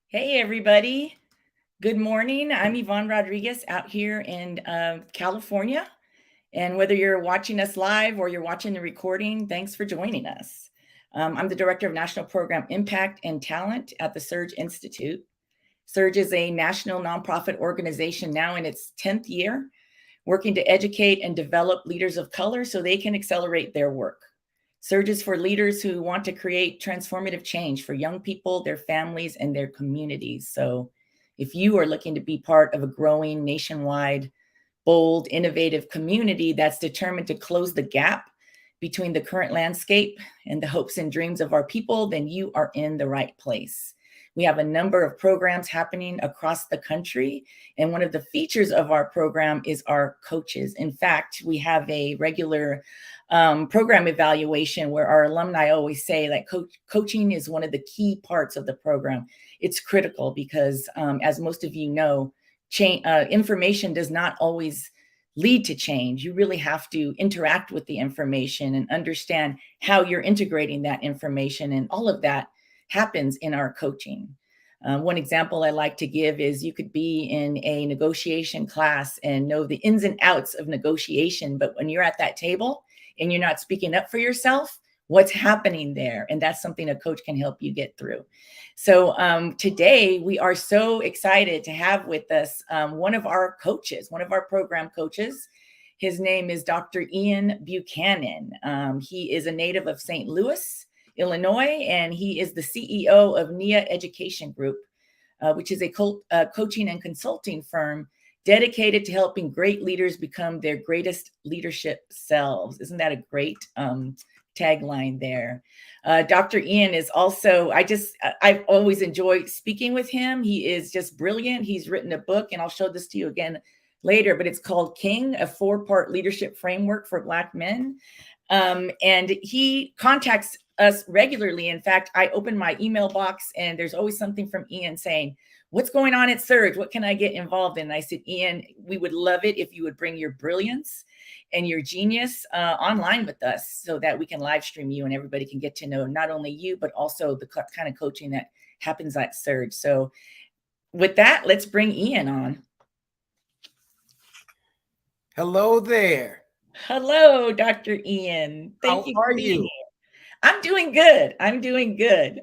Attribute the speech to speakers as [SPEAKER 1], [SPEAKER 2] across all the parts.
[SPEAKER 1] Hey, everybody. Good morning. I'm Yvonne Rodriguez out here in California. And whether you're watching us live or you're watching the recording, thanks for joining us. I'm the Director of National Program Impact and Talent at the Surge Institute. Surge is a national nonprofit organization now in its 10th year, working to educate and develop leaders of color so they can accelerate their work. Surge is for leaders who want to create transformative change for young people, their families, and their communities. So if you are looking to be part of a growing nationwide, bold, innovative community that's determined to close the gap between the current landscape and the hopes and dreams of our people, then you are in the right place. We have a number of programs happening across the country. And one of the features of our program is our coaches. In fact, we have a regular program evaluation where our alumni always say that coaching is one of the key parts of the program. It's critical because, as most of you know, information does not always lead to change. You really have to interact with the information and understand how you're integrating that information. And all of that happens in our coaching. One example I like to give is you could be in a negotiation class and know the ins and outs of negotiation, but when you're at that table and you're not speaking up for yourself, what's happening there? And that's something a coach can help you get through. So today we are so excited to have with us one of our coaches, one of our program coaches. His name is Dr. Ian Buchanan. He is a native of St. Louis, Illinois, and he is the CEO of NIA Education Group, which is a coaching and consulting firm dedicated to helping great leaders become their greatest leadership selves. Isn't that a great tagline there? Dr. Ian is also, I've always enjoyed speaking with him. He is just brilliant. He's written a book, and I'll show this to you again later, but it's called King, a 4-part leadership framework for Black men. And he contacts us regularly. In fact, I open my email box and there's always something from Ian saying, what's going on at Surge? What can I get involved in? And I said, Ian, we would love it if you would bring your brilliance and your genius online with us so that we can live stream you and everybody can get to know not only you, but also the kind of coaching that happens at Surge. So with that, let's bring Ian on.
[SPEAKER 2] Hello there.
[SPEAKER 1] Hello, Dr. Ian.
[SPEAKER 2] How are you?
[SPEAKER 1] I'm doing good. I'm doing good.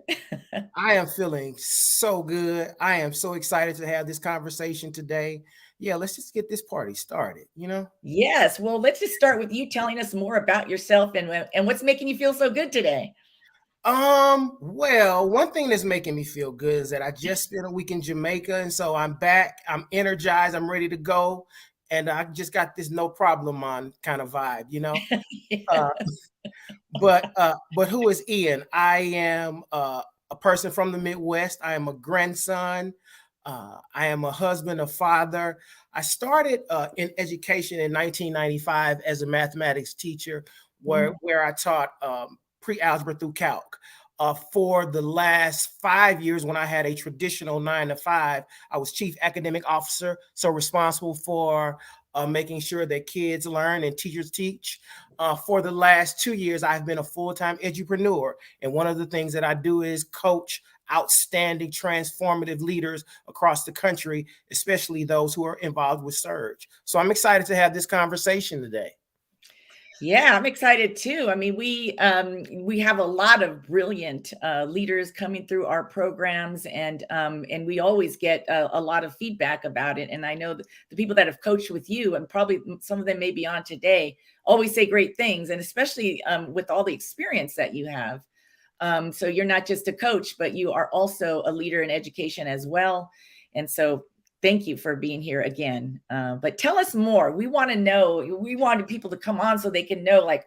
[SPEAKER 2] I am feeling so good. I am so excited to have this conversation today. Yeah, let's just get this party started.
[SPEAKER 1] Yes. Well, let's just start with you telling us more about yourself and what's making you feel so good today.
[SPEAKER 2] Well, one thing that's making me feel good is that I just spent a week in Jamaica, and so I'm back. I'm energized. I'm ready to go, and I just got this no problem on kind of vibe. Uh, but who is Ian? I am a person from the Midwest. I am a grandson. I am a husband, a father. I started in education in 1995 as a mathematics teacher, where I taught pre-algebra through calc. For the last 5 years, when I had a traditional 9 to 5, I was chief academic officer, so responsible for making sure that kids learn and teachers teach. For the last 2 years, I've been a full-time edupreneur. And one of the things that I do is coach outstanding, transformative leaders across the country, especially those who are involved with Surge. So I'm excited to have this conversation today.
[SPEAKER 1] Yeah, I'm excited too. I mean, we have a lot of brilliant leaders coming through our programs, and we always get a lot of feedback about it. And I know the people that have coached with you, and probably some of them may be on today, always say great things, and especially with all the experience that you have. So you're not just a coach, but you are also a leader in education as well. And so thank you for being here again. But tell us more. We want to know, we wanted people to come on so they can know, like,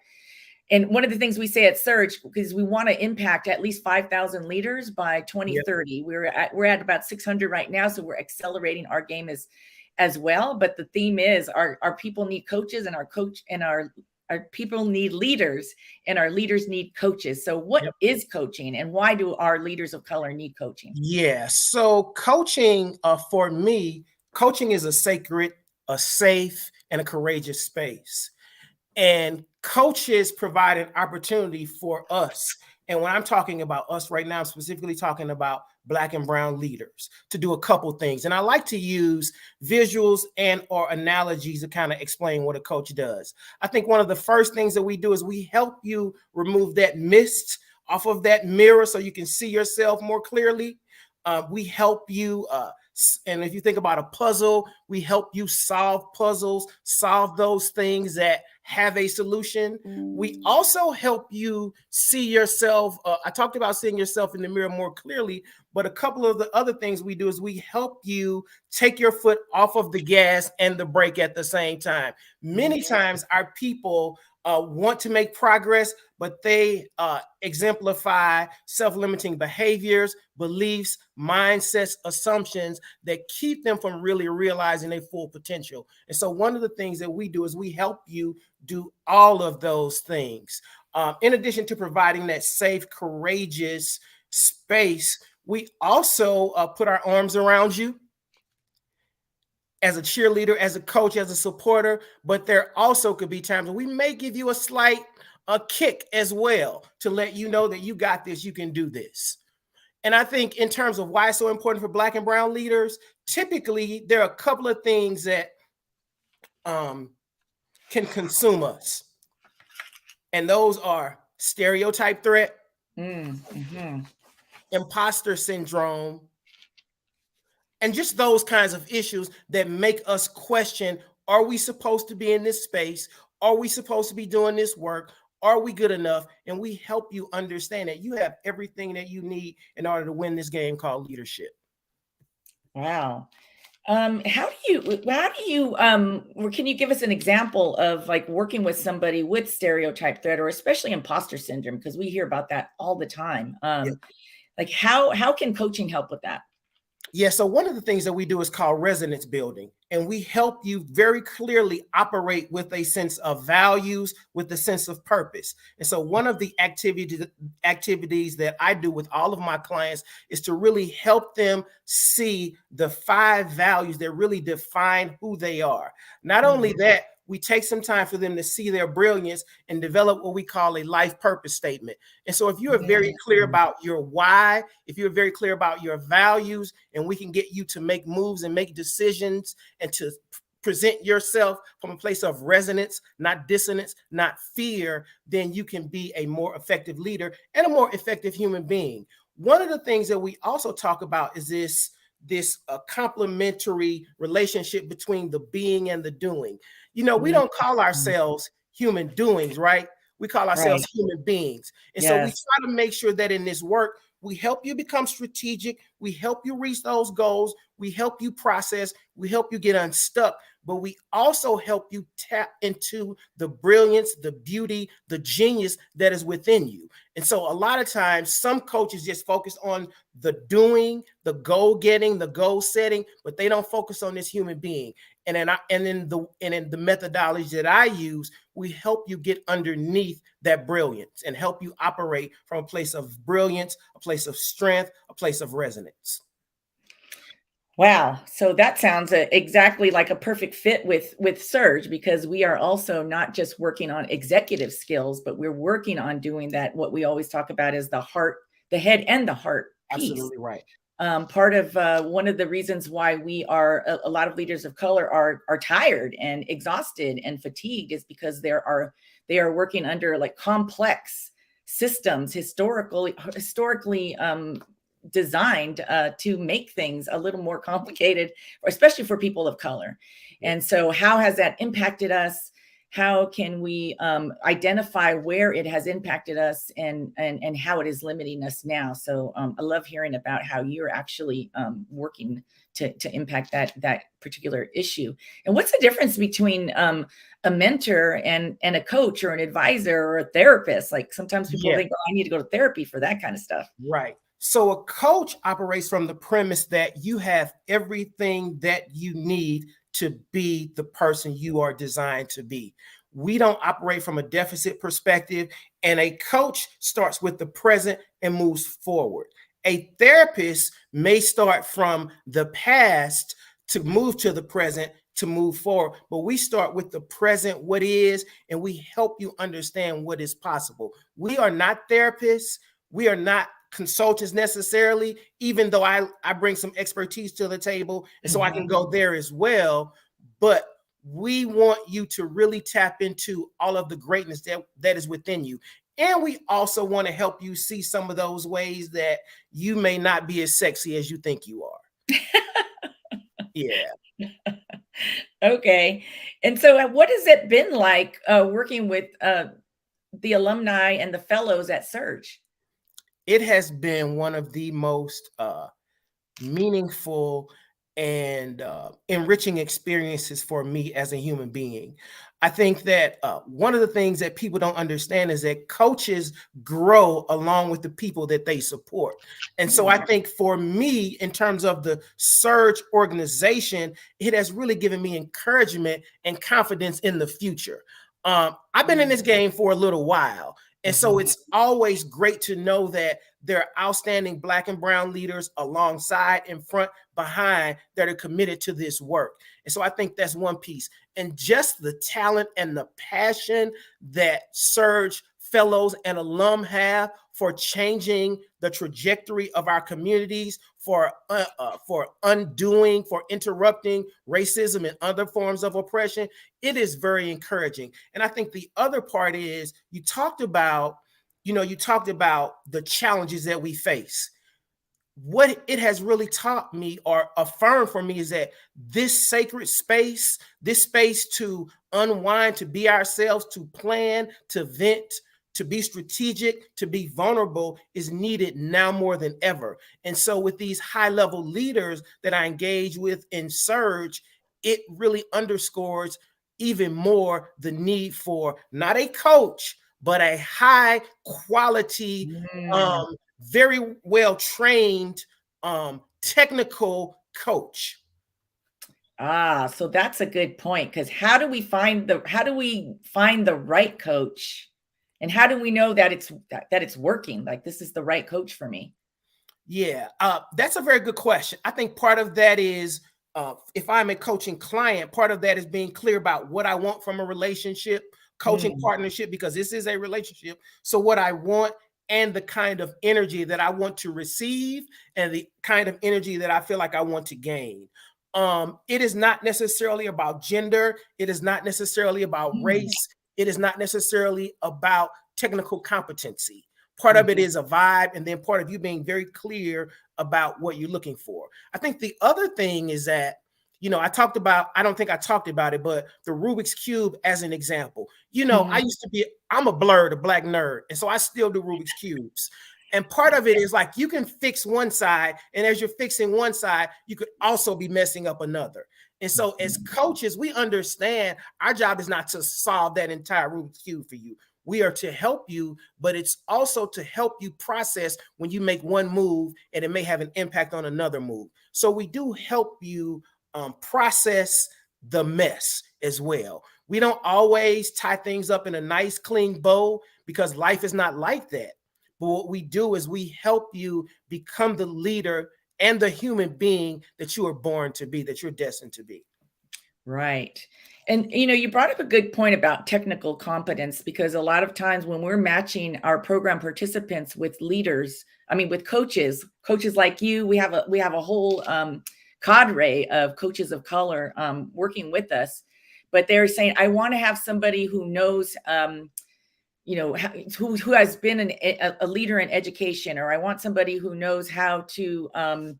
[SPEAKER 1] and one of the things we say at Surge, because we want to impact at least 5,000 leaders by 2030. Yep. We're at about 600 right now. So we're accelerating our game as well. But the theme is our people need coaches, and our people need leaders, and our leaders need coaches. So what is coaching, and why do our leaders of color need coaching?
[SPEAKER 2] Yeah, so coaching, for me, coaching is a sacred, a safe, and a courageous space. And coaches provide an opportunity for us And when I'm talking about us right now, I'm specifically talking about Black and brown leaders to do a couple things. And I like to use visuals and or analogies to kind of explain what a coach does. I think one of the first things that we do is we help you remove that mist off of that mirror so you can see yourself more clearly. We help you, and if you think about a puzzle, we help you solve puzzles, solve those things that have a solution. We also help you see yourself. I talked about seeing yourself in the mirror more clearly, but a couple of the other things we do is we help you take your foot off of the gas and the brake at the same time. Many times our people want to make progress, but they exemplify self-limiting behaviors, beliefs, mindsets, assumptions that keep them from really realizing their full potential. And so one of the things that we do is we help you do all of those things. In addition to providing that safe, courageous space, we also put our arms around you as a cheerleader, as a coach, as a supporter, but there also could be times when we may give you a slight kick as well to let you know that you got this, you can do this. And I think in terms of why it's so important for Black and brown leaders, typically there are a couple of things that can consume us. And those are stereotype threat, imposter syndrome, and just those kinds of issues that make us question, are we supposed to be in this space? Are we supposed to be doing this work? Are we good enough? And we help you understand that you have everything that you need in order to win this game called leadership.
[SPEAKER 1] Wow. How do you, can you give us an example of like working with somebody with stereotype threat or especially imposter syndrome? Because we hear about that all the time. Like how can coaching help with that?
[SPEAKER 2] Yeah, so one of the things that we do is called resonance building, and we help you very clearly operate with a sense of values, with a sense of purpose. And so one of the activities that I do with all of my clients is to really help them see the 5 values that really define who they are. Not only that, we take some time for them to see their brilliance and develop what we call a life purpose statement. And so if you are very clear about your why, if you're very clear about your values, and we can get you to make moves and make decisions and to present yourself from a place of resonance, not dissonance, not fear, then you can be a more effective leader and a more effective human being. One of the things that we also talk about is this complementary relationship between the being and the doing. You know, we don't call ourselves human doings, right? We call ourselves human beings. And so we try to make sure that in this work, we help you become strategic. We help you reach those goals. We help you process. We help you get unstuck. But we also help you tap into the brilliance, the beauty, the genius that is within you. And so a lot of times, some coaches just focus on the doing, the goal getting, the goal setting, but they don't focus on this human being. And in the methodology that I use, we help you get underneath that brilliance and help you operate from a place of brilliance, a place of strength, a place of resonance.
[SPEAKER 1] Wow. So that sounds exactly like a perfect fit with Surge, because we are also not just working on executive skills, but we're working on doing that. What we always talk about is the heart, the head and the heart piece.
[SPEAKER 2] Absolutely right.
[SPEAKER 1] Part of one of the reasons why we are a lot of leaders of color are tired and exhausted and fatigued is because they are working under like complex systems, historically designed to make things a little more complicated, especially for people of color. And so how has that impacted us? How can we identify where it has impacted us and how it is limiting us now? So I love hearing about how you're actually working to impact that particular issue. And what's the difference between a mentor and a coach or an advisor or a therapist? Like sometimes people think, oh, I need to go to therapy for that kind of stuff.
[SPEAKER 2] Right. So a coach operates from the premise that you have everything that you need to be the person you are designed to be. We don't operate from a deficit perspective, and a coach starts with the present and moves forward. A therapist may start from the past to move to the present to move forward, but we start with the present, what is, and we help you understand what is possible. We are not therapists. We are not consultants necessarily, even though I bring some expertise to the table, and so I can go there as well. But we want you to really tap into all of the greatness that is within you. And we also want to help you see some of those ways that you may not be as sexy as you think you are. Yeah.
[SPEAKER 1] Okay. And so what has it been like working with the alumni and the fellows at Surge?
[SPEAKER 2] It has been one of the most meaningful and enriching experiences for me as a human being. I think that one of the things that people don't understand is that coaches grow along with the people that they support. And so I think for me, in terms of the Surge organization, it has really given me encouragement and confidence in the future. I've been in this game for a little while. And so it's always great to know that there are outstanding Black and brown leaders alongside, in front, behind, that are committed to this work. And so I think that's one piece. And just the talent and the passion that Surge fellows and alum have for changing the trajectory of our communities, for undoing, for interrupting racism and other forms of oppression, it is very encouraging. And I think the other part is you talked about the challenges that we face. What it has really taught me or affirmed for me is that this sacred space, this space to unwind, to be ourselves, to plan, to vent, to be strategic, to be vulnerable, is needed now more than ever. And so with these high-level leaders that I engage with in Surge, it really underscores even more the need for not a coach, but a high quality, very well trained, technical coach.
[SPEAKER 1] So that's a good point, because how do we find the right coach, and how do we know that it's working? Like, this is the right coach for me.
[SPEAKER 2] Yeah, that's a very good question. I think part of that is, if I'm a coaching client, part of that is being clear about what I want from a relationship, coaching partnership, because this is a relationship. So what I want and the kind of energy that I want to receive and the kind of energy that I feel like I want to gain. It is not necessarily about gender. It is not necessarily about race. It is not necessarily about technical competency. Part of it is a vibe, and then part of you being very clear about what you're looking for. I think the other thing is that, I don't think I talked about it, but the Rubik's Cube as an example. I'm a blurred, a Black nerd, and so I still do Rubik's Cubes. And part of it is like, you can fix one side, and as you're fixing one side, you could also be messing up another. And so as coaches, we understand our job is not to solve that entire Rubik's Cube for you. We are to help you, but it's also to help you process when you make one move and it may have an impact on another move. So we do help you process the mess as well. We don't always tie things up in a nice, clean bow, because life is not like that. But what we do is we help you become the leader and the human being that you are born to be, that you're destined to be.
[SPEAKER 1] Right. And you brought up a good point about technical competence, because a lot of times when we're matching our program participants with leaders, with coaches like you, we have a whole cadre of coaches of color working with us, but they're saying, I want to have somebody who knows, who has been a leader in education, or I want somebody who knows how to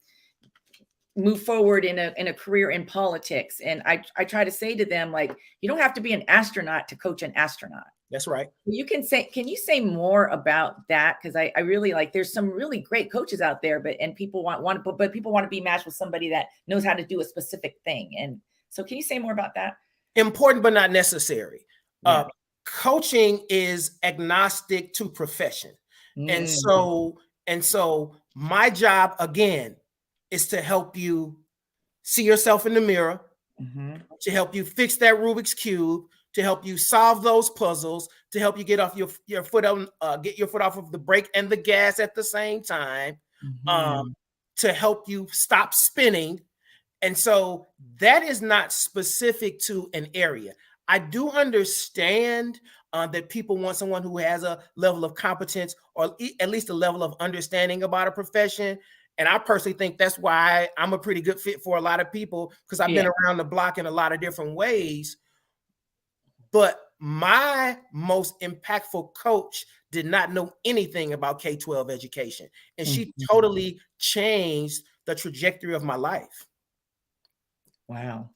[SPEAKER 1] move forward in a career in politics. And I try to say to them, like, you don't have to be an astronaut to coach an astronaut.
[SPEAKER 2] That's right.
[SPEAKER 1] Can you say more about that? Because I really there's some really great coaches out there, but people want to be matched with somebody that knows how to do a specific thing. And so can you say more about that?
[SPEAKER 2] Important, but not necessary.
[SPEAKER 1] Yeah.
[SPEAKER 2] Coaching is agnostic to profession. And so my job, again, is to help you see yourself in the mirror, to help you fix that Rubik's Cube, to help you solve those puzzles, to help you get off your foot off of the brake and the gas at the same time, to help you stop spinning. And so that is not specific to an area. I do understand that people want someone who has a level of competence or at least a level of understanding about a profession. And I personally think that's why I'm a pretty good fit for a lot of people, because I've been around the block in a lot of different ways. But my most impactful coach did not know anything about K-12 education, and she totally changed the trajectory of my life.
[SPEAKER 1] Wow.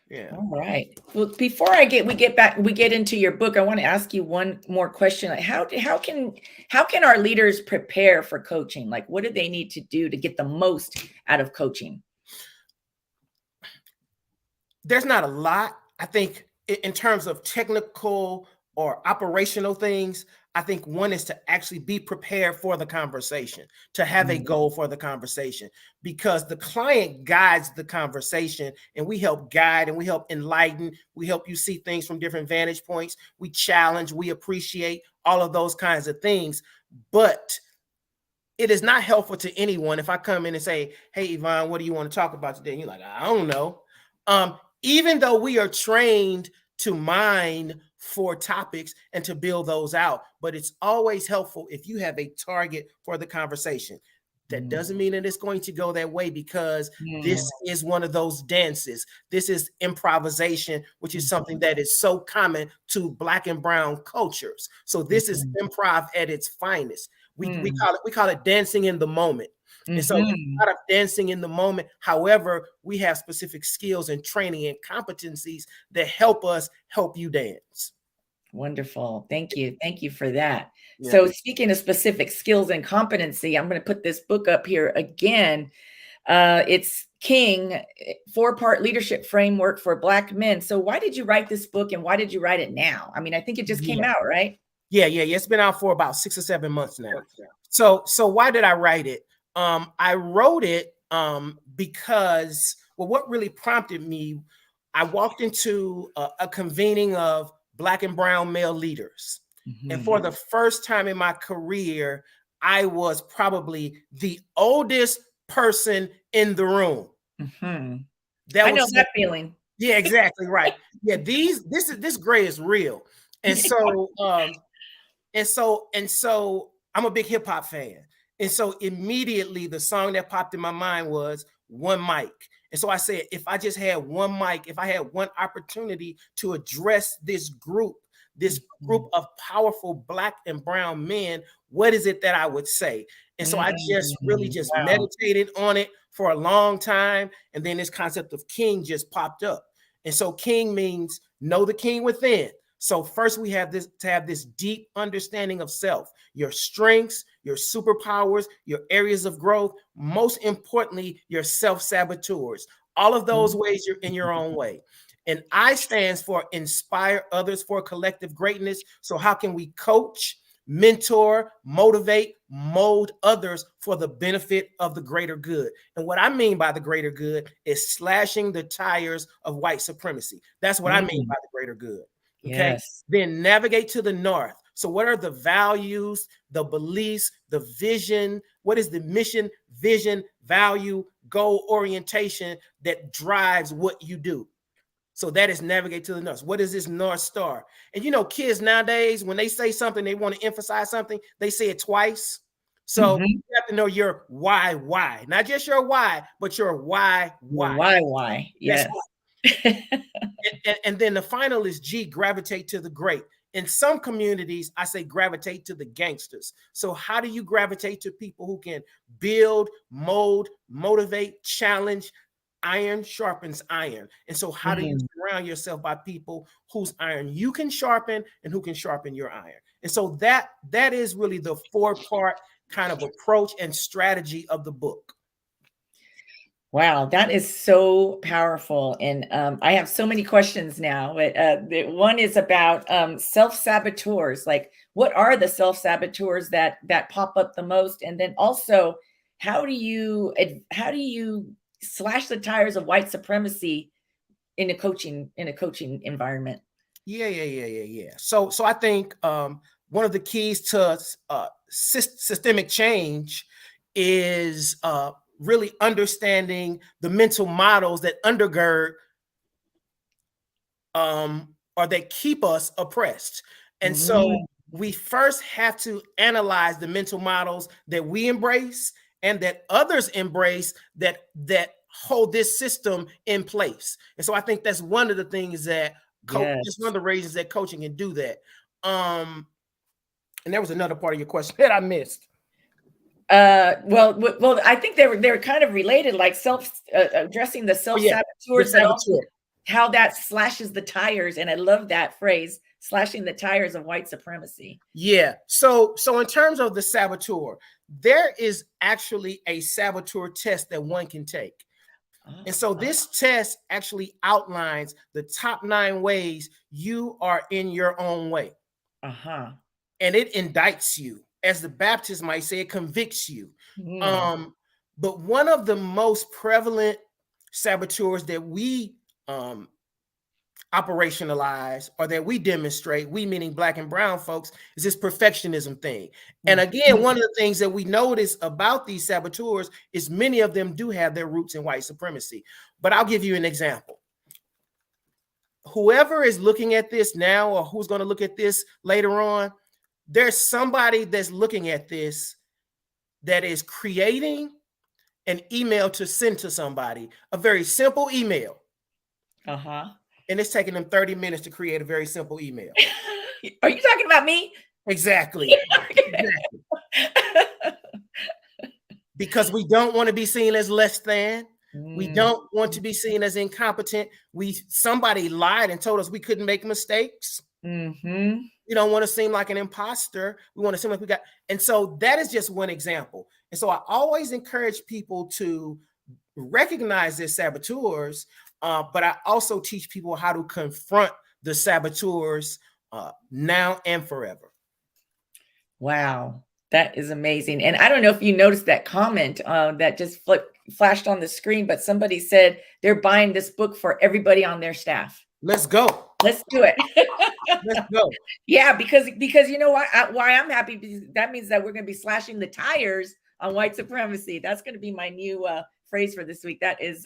[SPEAKER 2] Yeah.
[SPEAKER 1] All right. Well, before we get into your book, I want to ask you one more question. Like how can our leaders prepare for coaching? Like what do they need to do to get the most out of coaching?
[SPEAKER 2] There's not a lot. I think in terms of technical or operational things, I think one is to actually be prepared for the conversation, to have a goal for the conversation, because the client guides the conversation and we help guide and we help enlighten. We help you see things from different vantage points. We challenge, we appreciate all of those kinds of things. But it is not helpful to anyone if I come in and say, hey, Yvonne, what do you want to talk about today? And you're like, I don't know. Even though we are trained to mine for topics and to build those out, but it's always helpful if you have a target for the conversation. That doesn't mean that it's going to go that way, because this is one of those dances. This is improvisation, which is something that is so common to Black and brown cultures. So this is improv at its finest. We call it dancing in the moment. And so it's a lot of dancing in the moment. However, we have specific skills and training and competencies that help us help you dance.
[SPEAKER 1] Wonderful. Thank you. Thank you for that.
[SPEAKER 2] Yeah.
[SPEAKER 1] So speaking of specific skills and competency, I'm going to put this book up here again. It's King, 4-part leadership framework for Black men. So why did you write this book and why did you write it now? I mean, I think it just came out, right?
[SPEAKER 2] Yeah. It's been out for about 6 or 7 months now. So why did I write it? I wrote it because, well, what really prompted me, I walked into a convening of Black and brown male leaders. And for the first time in my career, I was probably the oldest person in the room.
[SPEAKER 1] I know that feeling.
[SPEAKER 2] Yeah, exactly right. Yeah, this gray is real. And so I'm a big hip hop fan. And so immediately the song that popped in my mind was One Mic. And so I said, if I just had one mic, if I had one opportunity to address this group of powerful Black and brown men, what is it that I would say? And so I just really meditated on it for a long time. And then this concept of king just popped up. And so king means know the king within. So first we have to have this deep understanding of self, your strengths, your superpowers, your areas of growth, most importantly, your self-saboteurs. All of those ways you're in your own way. And I stands for inspire others for collective greatness. So how can we coach, mentor, motivate, mold others for the benefit of the greater good? And what I mean by the greater good is slashing the tires of white supremacy. That's what I mean by the greater good. Okay.
[SPEAKER 1] Yes.
[SPEAKER 2] Then navigate to the north. So what are the values, the beliefs, the vision? What is the mission, vision, value, goal orientation that drives what you do? So that is navigate to the north. What is this North Star? And you know, kids nowadays, when they say something, they want to emphasize something, they say it twice. So you have to know your why, not just your why, but your why.
[SPEAKER 1] Why? Yes.
[SPEAKER 2] And then the final is G, gravitate to the great. In some communities, I say gravitate to the gangsters. So how do you gravitate to people who can build, mold, motivate, challenge? Iron sharpens iron. And so how do you surround yourself by people whose iron you can sharpen and who can sharpen your iron? And so that is really the 4-part kind of approach and strategy of the book.
[SPEAKER 1] Wow, that is so powerful. And I have so many questions now. But one is about self-saboteurs. Like, what are the self-saboteurs that pop up the most? And then also, how do you slash the tires of white supremacy in a coaching environment?
[SPEAKER 2] Yeah. So I think one of the keys to systemic change is really understanding the mental models that undergird or that keep us oppressed. And so we first have to analyze the mental models that we embrace and that others embrace that hold this system in place. And so I think that's one of the things that that's one of the reasons that coaching can do that. And there was another part of your question that I missed.
[SPEAKER 1] Well, I think they're kind of related, like addressing the self-saboteurs, but also how that slashes the tires. And I love that phrase, slashing the tires of white supremacy.
[SPEAKER 2] Yeah. So in terms of the saboteur, there is actually a saboteur test that one can take. And so this test actually outlines the top 9 ways you are in your own way. And it indicts you. As the Baptists might say, it convicts you. But one of the most prevalent saboteurs that we operationalize or that we demonstrate, we meaning Black and brown folks, is this perfectionism thing. And again, one of the things that we notice about these saboteurs is many of them do have their roots in white supremacy. But I'll give you an example. Whoever is looking at this now or who's going to look at this later on, there's somebody that's looking at this that is creating an email to send to somebody, a very simple email. And it's taking them 30 minutes to create a very simple email.
[SPEAKER 1] Are you talking about me?
[SPEAKER 2] Exactly. Exactly. Because we don't want to be seen as less than. We don't want to be seen as incompetent. Somebody lied and told us we couldn't make mistakes. We don't want to seem like an imposter. We want to seem like we got. And so that is just one example. And so I always encourage people to recognize their saboteurs, but I also teach people how to confront the saboteurs now and forever.
[SPEAKER 1] Wow, that is amazing. And I don't know if you noticed that comment that just flashed on the screen, but somebody said they're buying this book for everybody on their staff.
[SPEAKER 2] Let's go.
[SPEAKER 1] Let's do it.
[SPEAKER 2] Let's go.
[SPEAKER 1] Yeah, because you know why I'm happy, because that means that we're going to be slashing the tires on white supremacy. That's going to be my new phrase for this week. That is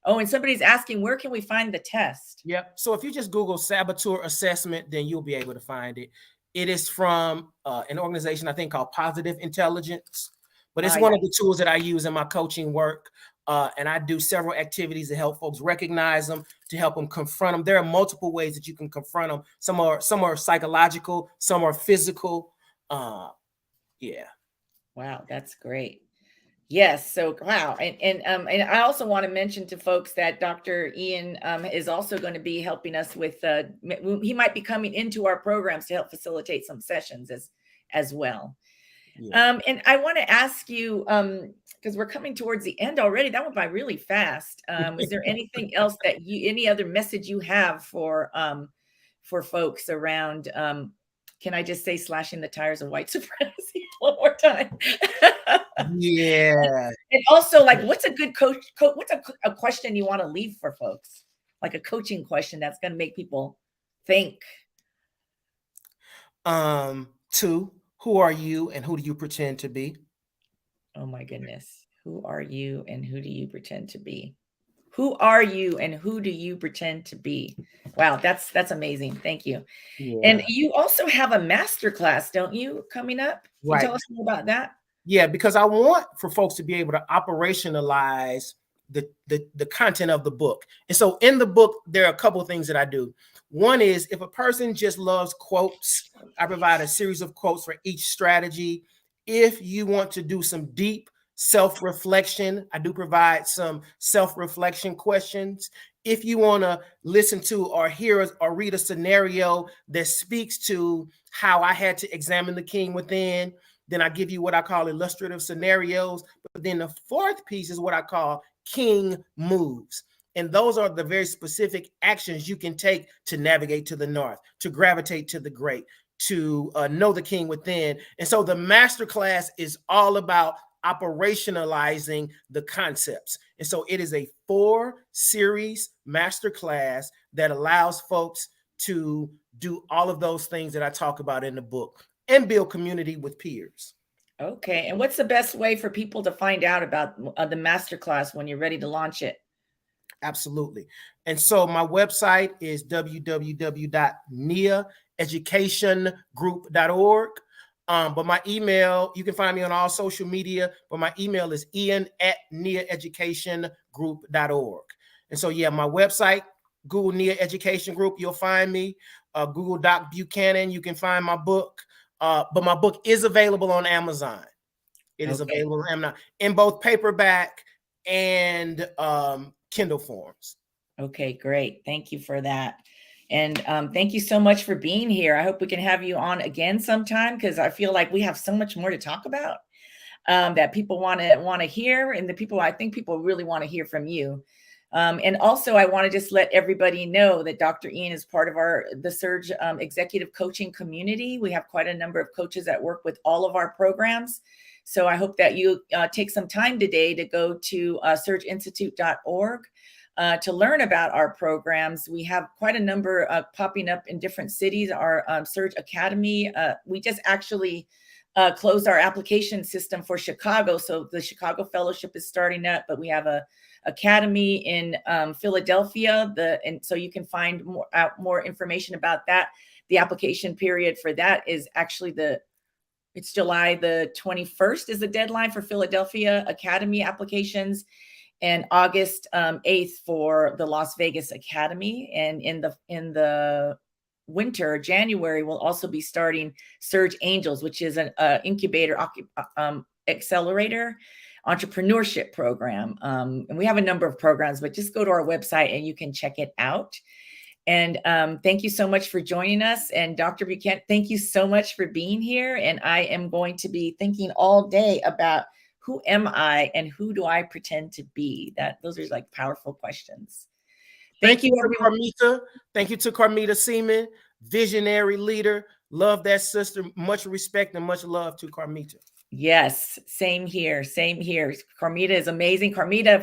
[SPEAKER 1] and somebody's asking, where can we find the test?
[SPEAKER 2] Yep. So if you just Google saboteur assessment, then you'll be able to find it. It is from an organization I think called Positive Intelligence, but it's one of the tools that I use in my coaching work. And I do several activities to help folks recognize them, to help them confront them. There are multiple ways that you can confront them. Some are psychological, some are physical. Yeah.
[SPEAKER 1] Wow, that's great. Yes. So wow. And I also want to mention to folks that Dr. Ian is also going to be helping us with he might be coming into our programs to help facilitate some sessions as well. Yeah. And I want to ask you, because we're coming towards the end already, that went by really fast. Is there anything else that any other message you have for folks around, can I just say slashing the tires of white supremacy one more time?
[SPEAKER 2] Yeah.
[SPEAKER 1] And also, like, what's a good what's a question you want to leave for folks? Like a coaching question that's going to make people think.
[SPEAKER 2] 2, who are you and who do you pretend to be?
[SPEAKER 1] Oh my goodness. Who are you and who do you pretend to be? Who are you and who do you pretend to be? Wow, that's amazing. Thank you. Yeah. And you also have a masterclass, don't you, coming up? Can you tell us more about that?
[SPEAKER 2] Yeah, because I want for folks to be able to operationalize the content of the book. And so in the book, there are a couple of things that I do. One is, if a person just loves quotes, I provide a series of quotes for each strategy. If you want to do some deep self-reflection, I do provide some self-reflection questions. If you want to listen to or hear or read a scenario that speaks to how I had to examine the king within, then I give you what I call illustrative scenarios. But then the 4th piece is what I call king moves. And those are the very specific actions you can take to navigate to the north, to gravitate to the great, to know the king within. And so the masterclass is all about operationalizing the concepts. And so it is a 4-series masterclass that allows folks to do all of those things that I talk about in the book and build community with peers.
[SPEAKER 1] Okay. And what's the best way for people to find out about the masterclass when you're ready to launch it?
[SPEAKER 2] Absolutely. And so my website is www.nia, educationgroup.org. But my email, you can find me on all social media, but my email is ian@neaeducationgroup.org. And so, yeah, my website, Google NEA Education Group, you'll find me. Google Doc Buchanan, you can find my book. But my book is available on Amazon. It is available on Amazon in both paperback and Kindle forms.
[SPEAKER 1] Okay, great. Thank you for that. And thank you so much for being here. I hope we can have you on again sometime, because I feel like we have so much more to talk about that people want to hear, and I think people really want to hear from you. And also, I want to just let everybody know that Dr. Ian is part of the Surge executive coaching community. We have quite a number of coaches that work with all of our programs. So I hope that you take some time today to go to surgeinstitute.org to learn about our programs. We have quite a number popping up in different cities. Our Surge Academy, we just actually closed our application system for Chicago. So the Chicago Fellowship is starting up, but we have a academy in Philadelphia. And so you can find more information about that. The application period for that is actually it's July the 21st is the deadline for Philadelphia Academy applications, and August 8th for the Las Vegas Academy. And in the winter, January, we'll also be starting Surge Angels, which is an incubator accelerator entrepreneurship program. And we have a number of programs, but just go to our website and you can check it out. And thank you so much for joining us. And Dr. Buchanan, thank you so much for being here. And I am going to be thinking all day about who am I and who do I pretend to be? Those are like powerful questions. Thank you, everyone.
[SPEAKER 2] Carmita. Thank you to Carmita Seaman, visionary leader. Love that sister. Much respect and much love to Carmita.
[SPEAKER 1] Yes, same here. Same here. Carmita is amazing. Carmita,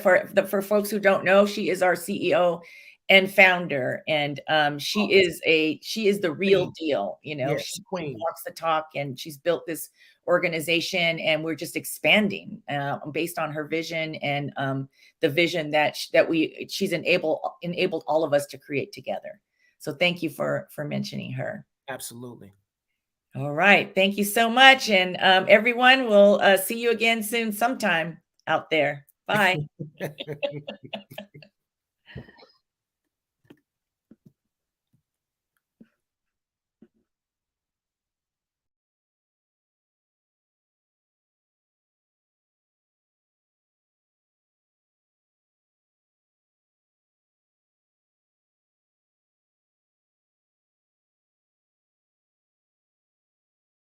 [SPEAKER 1] for folks who don't know, she is our CEO and founder, and she is the real deal. You know,
[SPEAKER 2] yes,
[SPEAKER 1] she
[SPEAKER 2] queen.
[SPEAKER 1] walks the talk, and she's built this organization, and we're just expanding based on her vision and the vision that she's enabled all of us to create together. So thank you for mentioning her.
[SPEAKER 2] Absolutely.
[SPEAKER 1] All right. Thank you so much. And everyone, we'll see you again soon sometime out there. Bye.